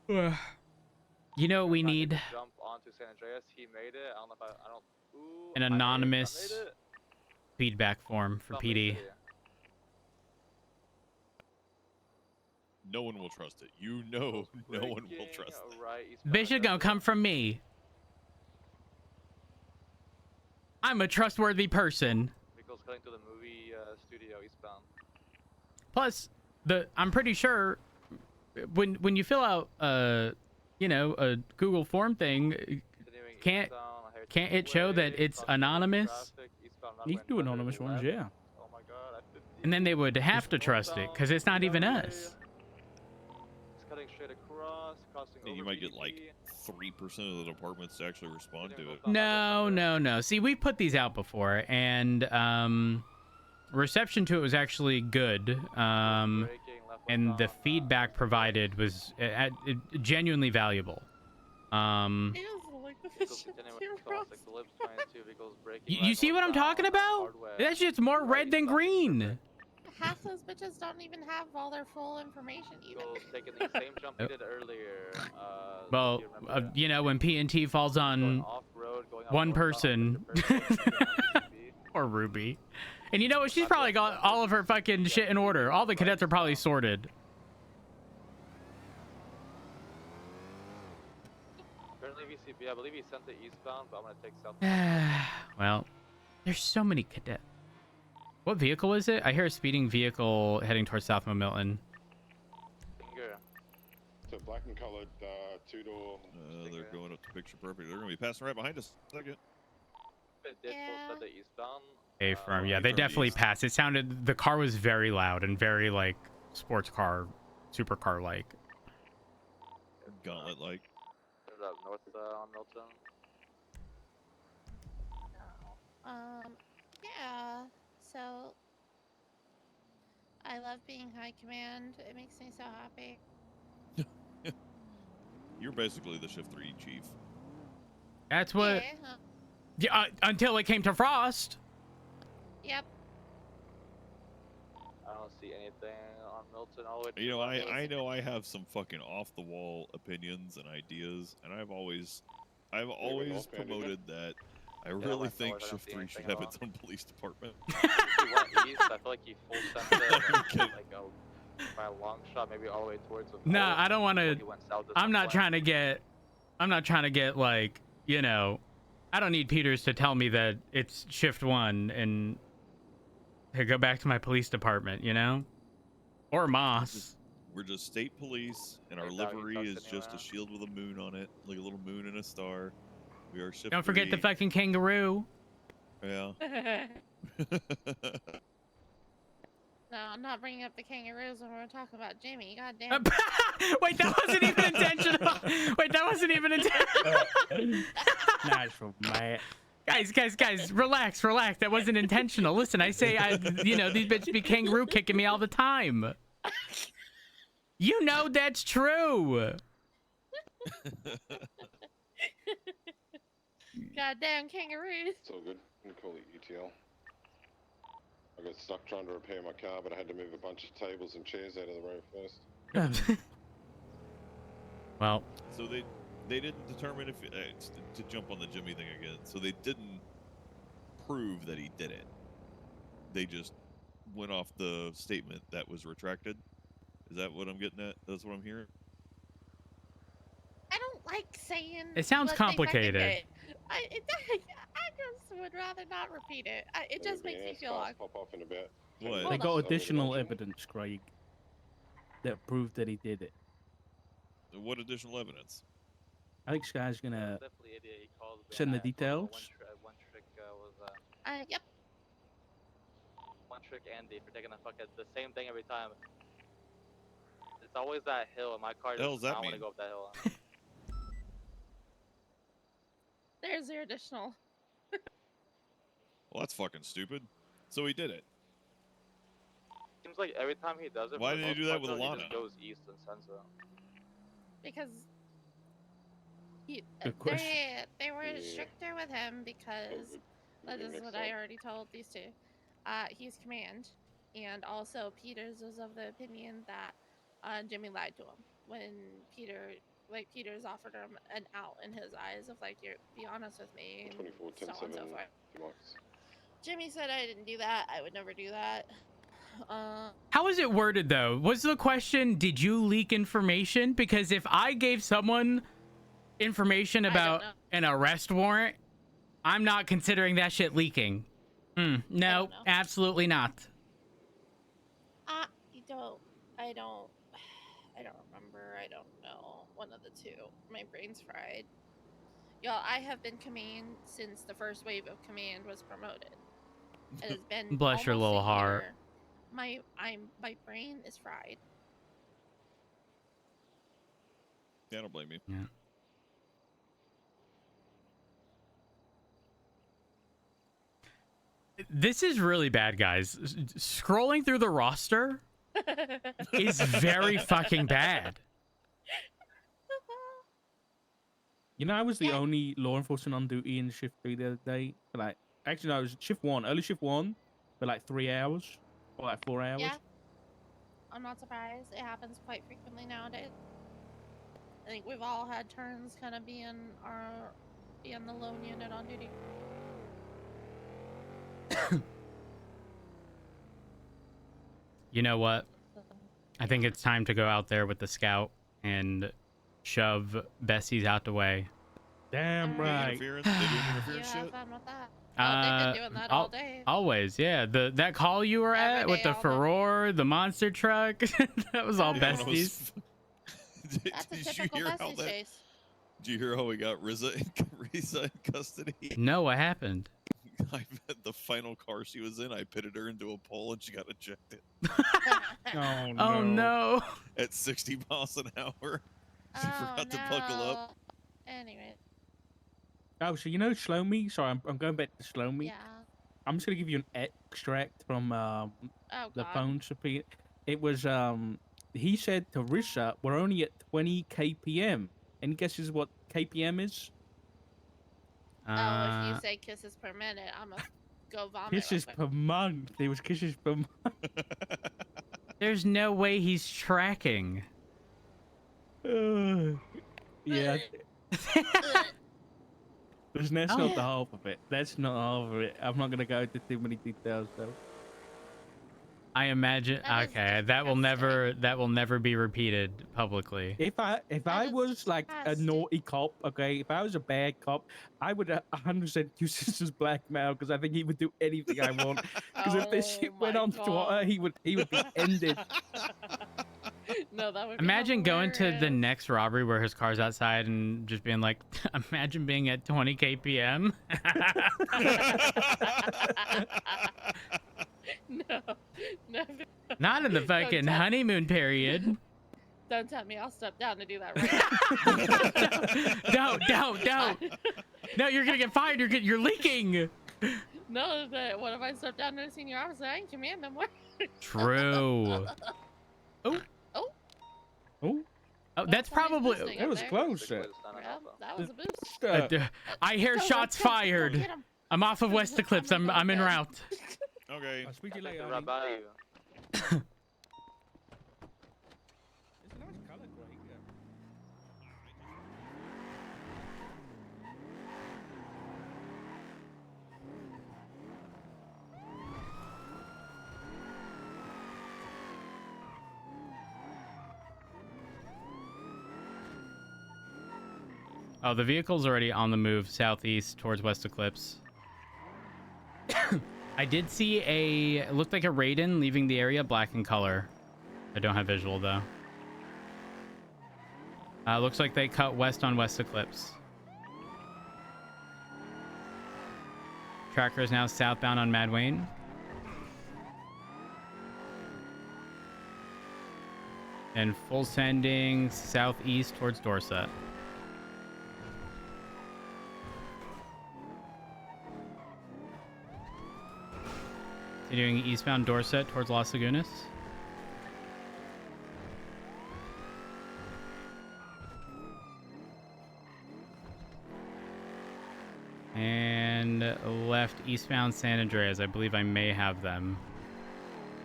Ruby. you know what we need? Jump onto San Andreas. He made it. I don't know if I don't. Ooh, An I made it. anonymous I made it. feedback form for Somebody PD. did it. No one will trust it. You know, no one will Braking trust it. right, east Bitch is gonna come from me. I'm a trustworthy person. Vehicles cutting to the movie studio eastbound. Plus, I'm pretty sure when you fill out you know, a Google form thing, Continuing can't eastbound, I heard can't it show that two-way, it's crossing anonymous? traffic, eastbound You can do Rockland, anonymous ones, 11. yeah. Oh my god, I-50. And then they would have to trust it because it's not even us. It's cutting straight across, crossing And you over might get like BP. 3% of the departments to actually respond to it. No. See, we put these out before, and reception to it was actually good. Braking, left And the westbound, feedback provided was genuinely valuable. vehicles continuing across, like, the Lips 22, vehicles braking You right see what I'm talking northbound, about? Hardware. That shit's more red than green. Half those bitches don't even have all their full information even. Vehicles taking the same jump they did earlier. Well, do you remember that? you know, when P&T falls Going on off-road, going one off-road, person. or Ruby. And you know what? She's probably got all of her fucking shit in order. All the cadets are probably sorted. Apparently VCB, I believe he sent it eastbound, but I'm gonna take south. Well, there's so many cadets. What vehicle is it? I hear a speeding vehicle heading towards South Milton. Finger. It's a black and colored two-door. They're going up to picture perfect. They're going to be passing right behind us. Second. It did Yeah. full set the eastbound. A firm. Yeah, they they turned definitely east. passed. It sounded, the car was very loud and very like sports car, supercar like. Gauntlet like. Turns out north on Milton. Yeah. So, I love being high command. It makes me so happy. You're basically the shift 3 chief. That's what. Yeah. Yeah, until it came to Frost. Yep. I don't see anything on Milton all the way to You know, the I know I have some fucking off the wall opinions and ideas, and I've always northbound, promoted that I I really went think north, I don't shift see 3 should anything have at its own police department. He went east, I feel like he full sent it like by a long shot, maybe all the way towards the Nah, pole, I don't want to. before he went south to I'm not Sunflower. trying to get like, you know, I don't need Peters to tell me that it's shift 1 and to go back to my police department, you know, or Moss. We're just state police, and our Right now, you livery tucked is just a anywhere? shield with a moon on it, like a little moon and a star. We are shift Don't forget the 3. fucking kangaroo. Yeah. No, I'm not bringing up the kangaroos when we're talking about Jimmy. God damn. Wait, that wasn't even intentional. Wait, that wasn't even intentional. Natural, man. Guys, relax. That wasn't intentional. Listen, I say, you know, these bitches be kangaroo kicking me all the time. You know that's true. Goddamn kangaroos. It's all good. I'm gonna call it ETL. I got stuck trying to repair my car, but I had to move a bunch of tables and chairs out of the road first. Well, So they didn't determine if to jump on the Jimmy thing again. So they didn't prove that he did it. They just went off the statement that was retracted. Is that what I'm getting at? That's what I'm hearing. I don't like saying. It sounds what they fucking complicated. did. I just would rather not repeat it. It just makes me feel awkward. Pop off in about 10 What? They Hold got on. additional evidence, Craig, that proved that he did it. What additional evidence? I think Sky's gonna Definitely idiot. He called me send the and I details. thought one trick was Yep. one trick Andy for taking a fucking the same thing every time. It's always that hill, and my car The hell's does that not want to mean? go up that hill. There's your additional. Well, that's fucking stupid. So he did it. Seems like every time he does it. Why for the didn't he most do that part, with though, Alana? He just goes east and sends it. Because Good question. they were Yeah. stricter with him because this is what I already told these two. He's command, and also Peters was of the opinion that Jimmy lied to him when Peters offered him an out in his eyes of like, you're be honest with me, and 24, so 10, on and so 7, forth. Max. Jimmy said I didn't do that. I would never do that. how is it worded though? Was the question, did you leak information? Because if I gave someone information I don't about know. an arrest warrant, I'm not considering that shit leaking. No, know. absolutely not. I don't remember. I don't know. One of the two. My brain's fried. Y'all, I have been command since the first wave of command was promoted. It has been Bless your almost little a heart. year. My brain is fried. Yeah, I don't blame you. Yeah. This is really bad, guys. Scrolling through the roster is very fucking bad. You know, I was the Yeah. only law enforcement on duty in shift 3 the other day. For like, actually, no, it was shift 1, early shift 1, for like 3 hours or like 4 hours. Yeah. I'm not surprised. It happens quite frequently nowadays. I think we've all had turns kind of being the lone unit on duty. You know what? I think it's time to go out there with the scout and shove Bessie's out the way. Damn Alright. right. Interference? They doing You interference have shit? fun with that. Oh, they've been doing that all day. Always, yeah. That call you were Every at with day, the all day. Furore, the monster truck, that was all Yeah, when I besties. That's a Did you typical hear how bestie that? chase. Did you hear how we got Riza in custody? No, what happened? The final car she was in, I pitted her into a pole and she got ejected Oh no. Oh no. at 60 miles an hour. She forgot to buckle up. Anyway, Oh, so you know Shlomi? Sorry, I'm going back to Shlomi. yeah. I'm just gonna give you an extract from Oh the god. phone subpoena. It was he said to Rissa, we're only at 20 kpm. Any guesses what kpm is? Oh, if you say kisses per minute, I'm gonna go vomit. Kisses real quick. per month. It was kisses per month. There's no way he's tracking. Yeah. That's Oh. not the half of it. That's not half of it. I'm not gonna go into too many details though. I imagine. That is Okay, that will never be repeated publicly. If I That is was like a disgusting. naughty cop, okay, if I was a bad cop, I would 100% use this as blackmail because I think he would do anything I want. Because if this shit went my on Twitter, God. he would be ended. No, that would be Imagine going to the hilarious. next robbery where his car's outside and just being like, imagine being at 20 kpm. No, no. Not in the Don't fucking tell- honeymoon period. Don't tell me I'll step down to do that right now. Don't. No, you're gonna get fired. You're leaking. No, what if I step down to a senior officer? I ain't command no more. True. Oh, that's probably. boosting it up was there. close. Six ways to stand in Yeah, alpha. that was a boost. I hear Go, shots let's go. Come on, fired. get 'em. I'm off of West Eclipse. I'm en route. Okay. I'll speak to you I later. think they're right by you. It's a nice color grade. Yeah. Oh, the vehicle's already on the move southeast towards West Eclipse. I did see it looked like a Raiden leaving the area, black in color. I don't have visual though. Looks like they cut west on West Eclipse. Tracker is now southbound on Mad Wayne. And full sending southeast towards Dorset. Continuing eastbound Dorset towards Las Lagunas. And left eastbound San Andreas. I believe I may have them.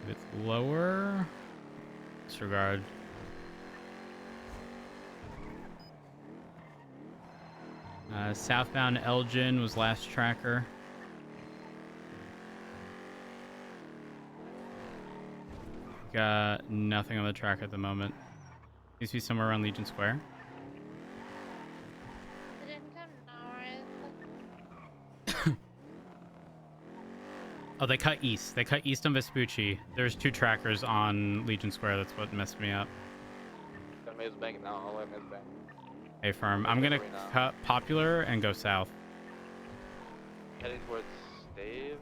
If it's lower, disregard. Southbound Elgin was last tracker. Got nothing on the track at the moment. Needs to be somewhere around Legion Square. It didn't come north. Oh, they cut east. They cut east on Vespucci. There's 2 trackers on Legion Square. That's what messed me up. Got Maze Bank now. I'll let Maze Bank. Hey, firm. I'm gonna cut Popular and go south. Heading towards Davis.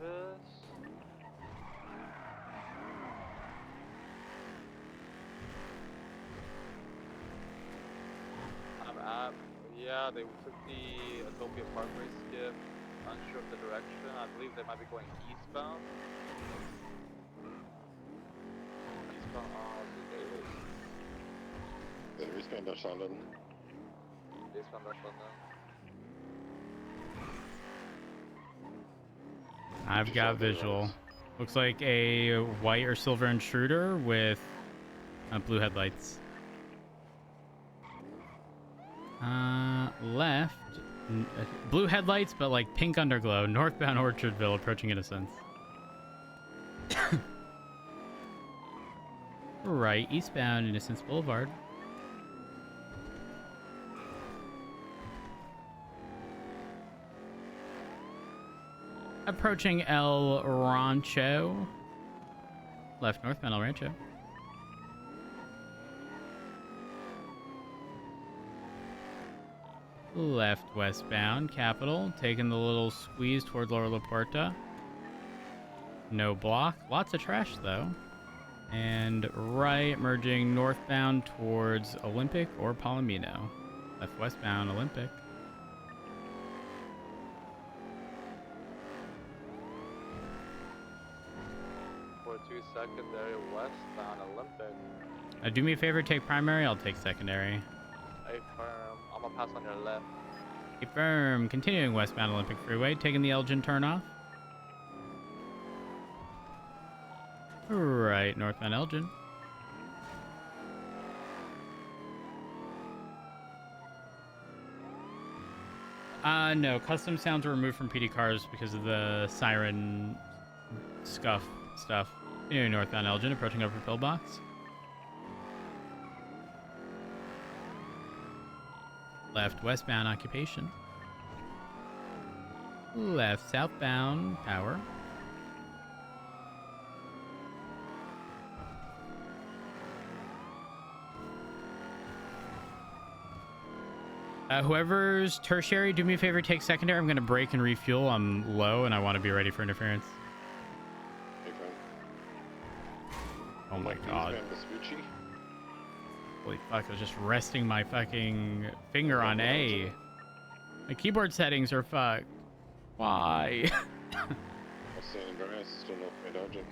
I'm at. Yeah, they took the Utopia Parkway skip. Unsure of the direction. I believe they might be going eastbound. Eastbound to Davis. Yeah, eastbound Dash London. Eastbound Dash London. I've got visual. Looks like a white or silver intruder with blue headlights. Left. Blue headlights, but like pink underglow. Northbound Orchardville, approaching Innocence. Right, eastbound Innocence Boulevard. Approaching El Rancho. Left northbound El Rancho. Left westbound Capital, taking the little squeeze toward Lower La Puerta. No block. Lots of trash though. And right, merging northbound towards Olympic or Palomino. Left westbound Olympic. For 2 secondary westbound Olympic. Do me a favor, take primary. I'll take secondary. Hey, firm. I'm gonna pass on your left. Hey, firm. Continuing westbound Olympic Freeway, taking the Elgin turnoff. Right, northbound Elgin. No, custom sounds were removed from PD cars because of the siren scuff stuff. Continuing northbound Elgin, approaching over pillbox. Left westbound Occupation. Left southbound Power. Whoever's tertiary, do me a favor, take secondary. I'm going to brake and refuel. I'm low and I want to be ready for interference. Hey, fine. Oh my god. Eastbound Vespucci. Holy fuck, I was just resting my fucking finger on A. My keyboard settings are fucked. Why? West San Andreas, still northbound Elgin.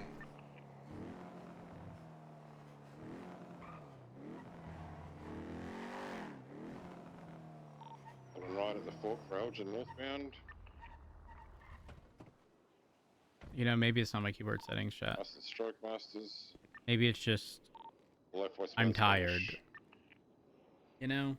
right at the fork for Elgin northbound. You know, maybe it's not my keyboard settings, chat. Masters, stroke masters. Maybe it's just Left westbound. I'm tired. You know?